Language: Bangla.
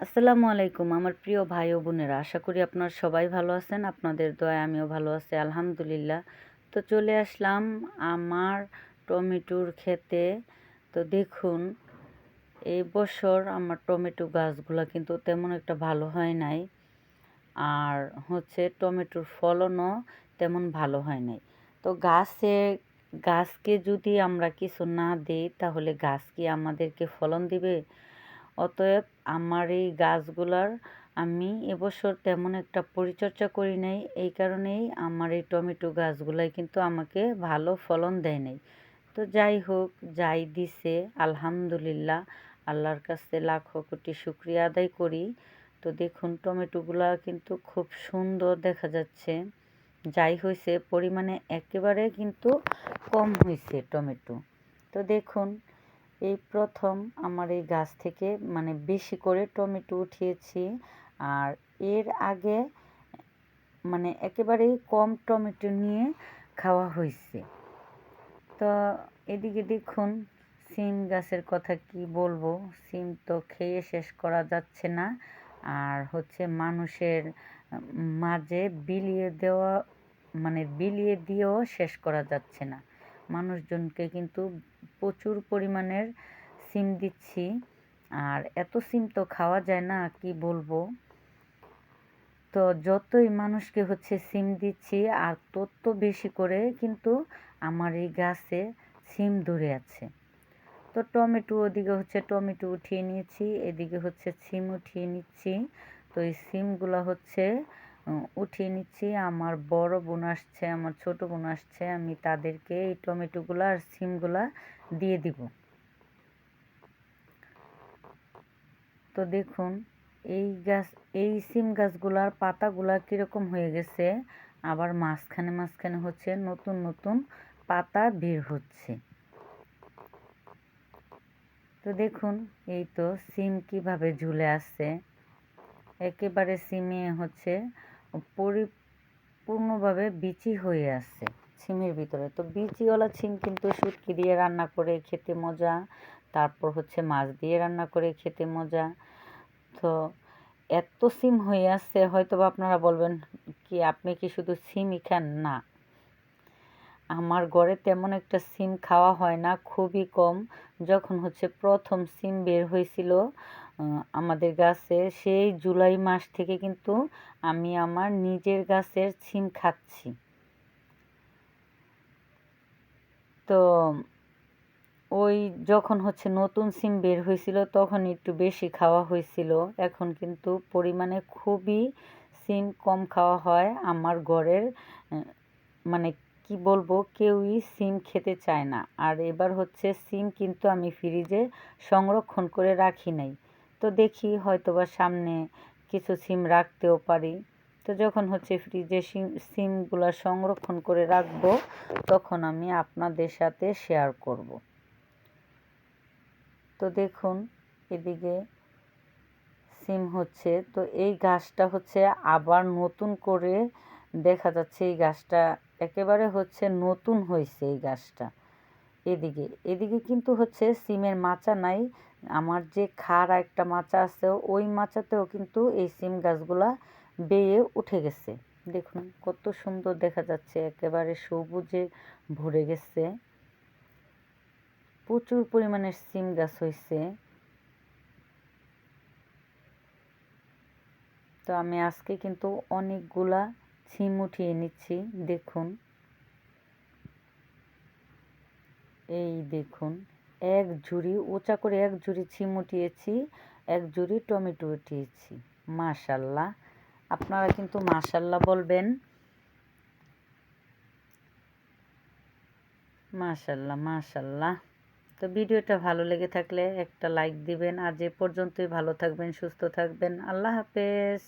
আসসালামু আলাইকুম আমার প্রিয় ভাই ও বোনেরা, আশা করি আপনারা সবাই ভালো আছেন। আপনাদের দয়ায় আমিও ভালো আছি, আলহামদুলিল্লাহ। তো চলে আসলাম আমার টমেটোর ক্ষেতে। তো দেখুন, এই বছর আমার টমেটো গাছগুলো কিন্তু তেমন একটা ভালো হয় নাই, আর টমেটোর ফলনও তেমন ভালো হয় নাই। তো গাছকে যদি আমরা কিছু না দিই, তাহলে গাছ কি আমাদেরকে ফলন দিবে? অতএব আমার এই গাছগুলার আমি এবছর তেমন একটা পরিচর্যা করি নাই, এই কারণেই আমার এই টমেটো গাছগুলাই কিন্তু আমাকে ভালো ফলন দেয় নাই। তো যাই হোক, যাই দিছে আলহামদুলিল্লাহ, আল্লাহর কাছে লাখো কোটি শুকরিয়া আদায় করি। তো দেখুন, টমেটোগুলা কিন্তু খুব সুন্দর দেখা যাচ্ছে। যাই হয়েছে, পরিমাণে একেবারে কিন্তু কম হয়েছে টমেটো। তো দেখুন, এই প্রথম আমার এই গাছ থেকে বেশি করে টমেটো উঠিয়েছি, আর এর আগে একেবারেই কম টমেটো নিয়ে খাওয়া হয়েছে। তো এদিকে দেখুন, সিম গাছের কথা কি বলবো, সিম তো খেয়ে শেষ করা যাচ্ছে না, আর মানুষের মাঝে বিলিয়ে দিয়েও শেষ করা যাচ্ছে না। মানুষজনকে কিন্তু প্রচুর পরিমাণের সিম দিচ্ছি, আর এত সিম তো খাওয়া যায় না, কি বলবো। তো যতই মানুষকে সিম দিচ্ছি, আর তত বেশি করে কিন্তু আমার এই গাছে সিম ধরে আছে। তো টমেটো, ওদিকে টমেটো উঠিয়ে নিয়েছি, এদিকে সিম উঠিয়ে নিচ্ছি। তো এই সিমগুলো উঠিয়ে নিচ্ছি। আমার বড় বোন আসছে, আমার ছোট বোন আসছে, আমি তাদেরকে এই টমেটোগুলো আর সিমগুলা দিয়ে দিব। তো দেখুন, এই সিম গাছগুলার পাতাগুলা কীরকম হয়ে গেছে, আবার মাঝখানে মাঝখানে নতুন নতুন পাতা বের হচ্ছে। তো দেখুন, এই তো সিম কিভাবে ঝুলে আছে, একেবারে সিমে পরিপূর্ণভাবে বিচি হয়ে আছে সিমের ভিতরে। তো বিচিওয়ালা সিম কিন্তু শুটকি দিয়ে রান্না করে খেতে মজা, তারপর মাছ দিয়ে রান্না করে খেতে মজা। তো এত সিম হয়ে আসছে, হয়তো বা আপনারা বলবেন কি আপনি কি শুধু সিমই খান? না, আমার ঘরে তেমন একটা সিম খাওয়া হয় না, খুবই কম। যখন প্রথম সিম বের হয়েছিল আমাদের গাছে, সেই জুলাই মাস থেকে কিন্তু আমি আমার নিজের গাছের সিম খাচ্ছি। তো ওই যখন নতুন সিম বের হয়েছিল, তখন একটু বেশি খাওয়া হয়েছিল। এখন কিন্তু পরিমাণে খুবই সিম কম খাওয়া হয়। আমার ঘরের কি বলবো, কেউই সিম খেতে চায় না। আর এবার সিম কিন্তু আমি ফ্রিজে সংরক্ষণ করে রাখি নাই। তো দেখি হয়তোবা সামনে কিছু সিম রাখতেও পারি। তো যখন ফ্রিজে সিমগুলো সংরক্ষণ করে রাখবো, তখন আমি আপনাদের সাথে শেয়ার করব। তো দেখুন, এদিকে সিম তো এই গাছটা আবার নতুন করে দেখা যাচ্ছে, এই গাছটা একেবারে নতুন হয়েছে এই গাছটা। এদিকে কিন্তু সিমের মাচা নাই, আমার যে খাড়া একটা মাচা আছে, ওই মাচাতেও কিন্তু এই সিম গাছগুলা বেয়ে উঠে গেছে। দেখুন কত সুন্দর দেখা যাচ্ছে, একেবারে সবুজে ভরে গেছে, প্রচুর পরিমাণের সিম গাছ হয়েছে। তো আমি আজকে কিন্তু অনেকগুলা সিম উঠিয়ে নিচ্ছি। দেখুন, এই দেখুন, এক ঝুড়ি উঁচা করে এক ঝুড়ি সিম উঠিয়েছি, এক ঝুড়ি টমেটো উঠিয়েছি। মাশাল্লাহ, আপনারা কিন্তু মাশাল্লাহ বলবেন। মাশাল্লাহ মাশাল্লাহ। তো ভিডিওটা ভালো লেগে থাকলে একটা লাইক দিবেন। আজ এ পর্যন্তই, ভালো থাকবেন, সুস্থ থাকবেন, আল্লাহ হাফেজ।